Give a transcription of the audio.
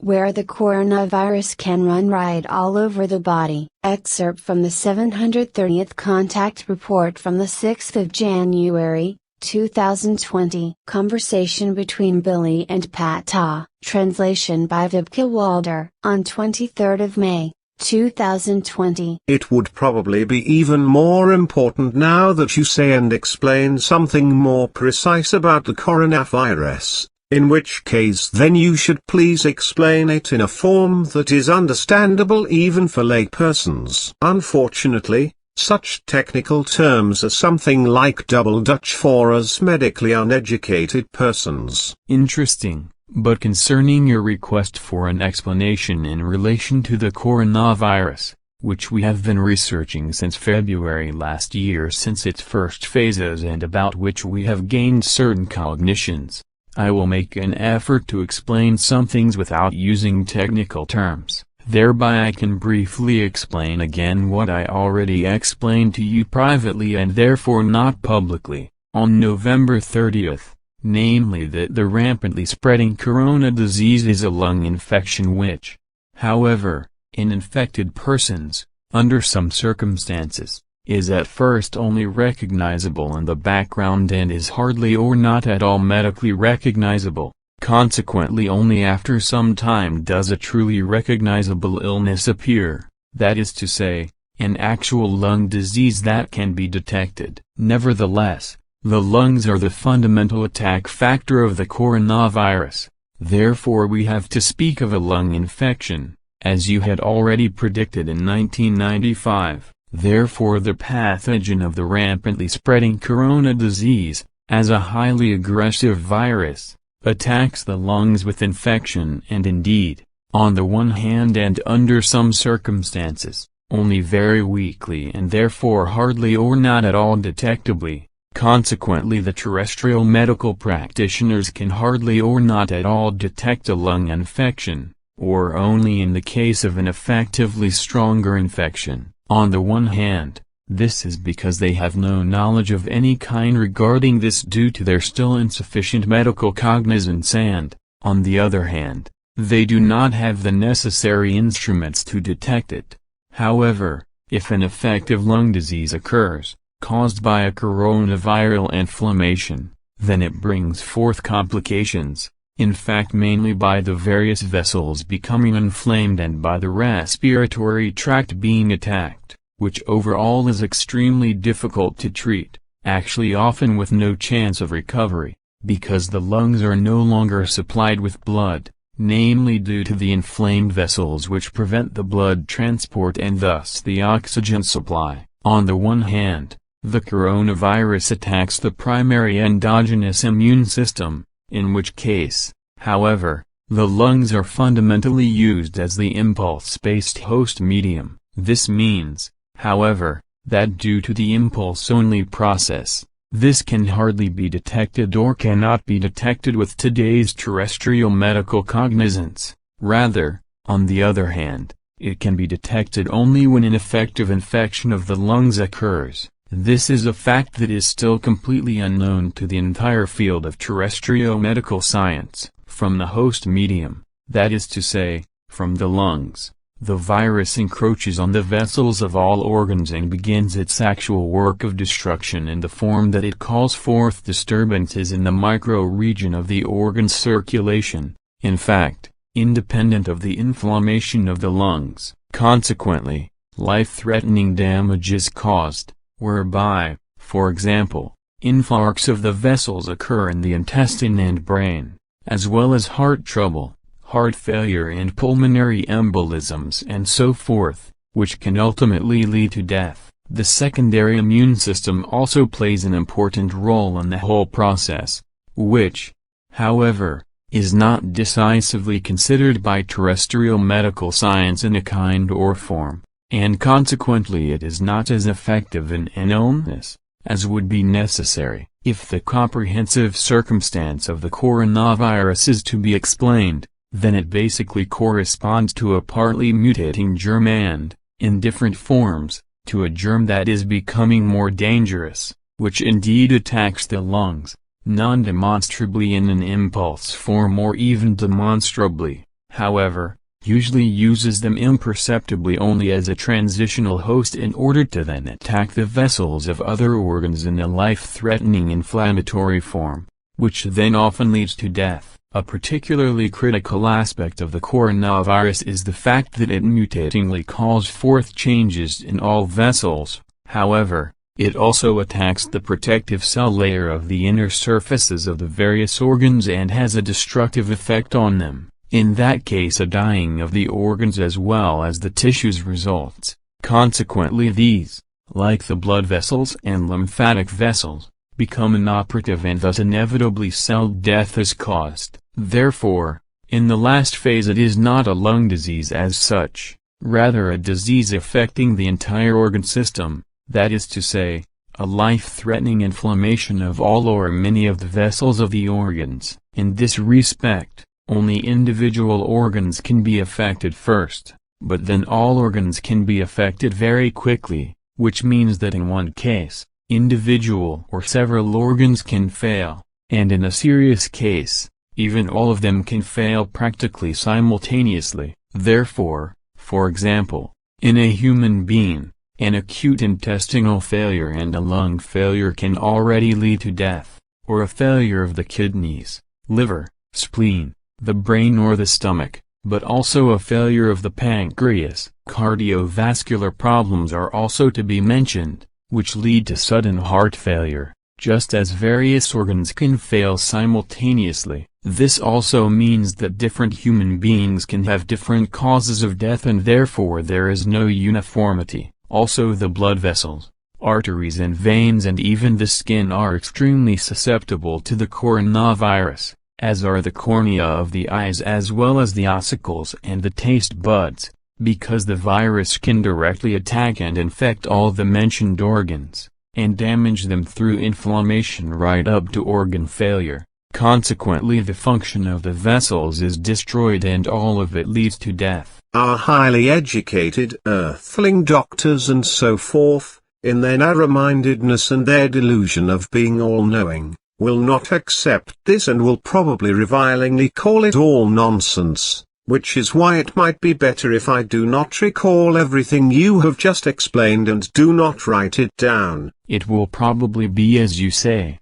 where the coronavirus can run riot all over the body. Excerpt from the 730th Contact Report from the 6th of January, 2020. Conversation between Billy and Pata. Translation by Vibke Walder. On 23rd of May, 2020. It would probably be even more important now that you say and explain something more precise about the coronavirus, in which case then you should please explain it in a form that is understandable even for laypersons. Unfortunately, such technical terms are something like double Dutch for us medically uneducated persons. Interesting. But concerning your request for an explanation in relation to the coronavirus, which we have been researching since February last year since its first phases and about which we have gained certain cognitions, I will make an effort to explain some things without using technical terms. Thereby I can briefly explain again what I already explained to you privately and therefore not publicly, on November 30th. Namely that the rampantly spreading corona disease is a lung infection which, however, in infected persons, under some circumstances, is at first only recognizable in the background and is hardly or not at all medically recognizable. Consequently only after some time does a truly recognizable illness appear, that is to say, an actual lung disease that can be detected. Nevertheless, the lungs are the fundamental attack factor of the coronavirus, therefore we have to speak of a lung infection, as you had already predicted in 1995. Therefore the pathogen of the rampantly spreading corona disease, as a highly aggressive virus, attacks the lungs with infection and indeed, on the one hand and under some circumstances, only very weakly and therefore hardly or not at all detectably. Consequently the terrestrial medical practitioners can hardly or not at all detect a lung infection, or only in the case of an effectively stronger infection. On the one hand, this is because they have no knowledge of any kind regarding this due to their still insufficient medical cognizance and, on the other hand, they do not have the necessary instruments to detect it. However, if an effective lung disease occurs, caused by a coronaviral inflammation, then it brings forth complications, in fact mainly by the various vessels becoming inflamed and by the respiratory tract being attacked, which overall is extremely difficult to treat, actually often with no chance of recovery, because the lungs are no longer supplied with blood, namely due to the inflamed vessels which prevent the blood transport and thus the oxygen supply. On the one hand, the coronavirus attacks the primary endogenous immune system, in which case, however, the lungs are fundamentally used as the impulse-based host medium. This means, however, that due to the impulse-only process, this can hardly be detected or cannot be detected with today's terrestrial medical cognizance. Rather, on the other hand, it can be detected only when an effective infection of the lungs occurs. This is a fact that is still completely unknown to the entire field of terrestrial medical science. From the host medium, that is to say, from the lungs, the virus encroaches on the vessels of all organs and begins its actual work of destruction in the form that it calls forth disturbances in the micro-region of the organ's circulation, in fact, independent of the inflammation of the lungs. Consequently, life-threatening damage is caused, whereby, for example, infarcts of the vessels occur in the intestine and brain, as well as heart trouble, heart failure and pulmonary embolisms and so forth, which can ultimately lead to death. The secondary immune system also plays an important role in the whole process, which, however, is not decisively considered by terrestrial medical science in a kind or form, and consequently it is not as effective in an illness, as would be necessary. If the comprehensive circumstance of the coronavirus is to be explained, then it basically corresponds to a partly mutating germ and, in different forms, to a germ that is becoming more dangerous, which indeed attacks the lungs, non-demonstrably in an impulse form or even demonstrably, however, usually uses them imperceptibly only as a transitional host in order to then attack the vessels of other organs in a life-threatening inflammatory form, which then often leads to death. A particularly critical aspect of the coronavirus is the fact that it mutatingly calls forth changes in all vessels. However, it also attacks the protective cell layer of the inner surfaces of the various organs and has a destructive effect on them. In that case, a dying of the organs as well as the tissues results. Consequently, these, like the blood vessels and lymphatic vessels, become inoperative and thus inevitably cell death is caused. Therefore, in the last phase it is not a lung disease as such, rather a disease affecting the entire organ system, that is to say, a life-threatening inflammation of all or many of the vessels of the organs. In this respect, only individual organs can be affected first, but then all organs can be affected very quickly, which means that in one case, individual or several organs can fail, and in a serious case, even all of them can fail practically simultaneously. Therefore, for example, in a human being, an acute intestinal failure and a lung failure can already lead to death, or a failure of the kidneys, liver, spleen, the brain or the stomach, but also a failure of the pancreas. Cardiovascular problems are also to be mentioned, which lead to sudden heart failure, just as various organs can fail simultaneously. This also means that different human beings can have different causes of death and therefore there is no uniformity. Also, the blood vessels, arteries and veins and even the skin are extremely susceptible to the coronavirus, as are the cornea of the eyes as well as the ossicles and the taste buds, because the virus can directly attack and infect all the mentioned organs, and damage them through inflammation right up to organ failure. Consequently, the function of the vessels is destroyed and all of it leads to death. Our highly educated earthling doctors and so forth, in their narrow-mindedness and their delusion of being all-knowing, will not accept this and will probably revilingly call it all nonsense, which is why it might be better if I do not recall everything you have just explained and do not write it down. It will probably be as you say.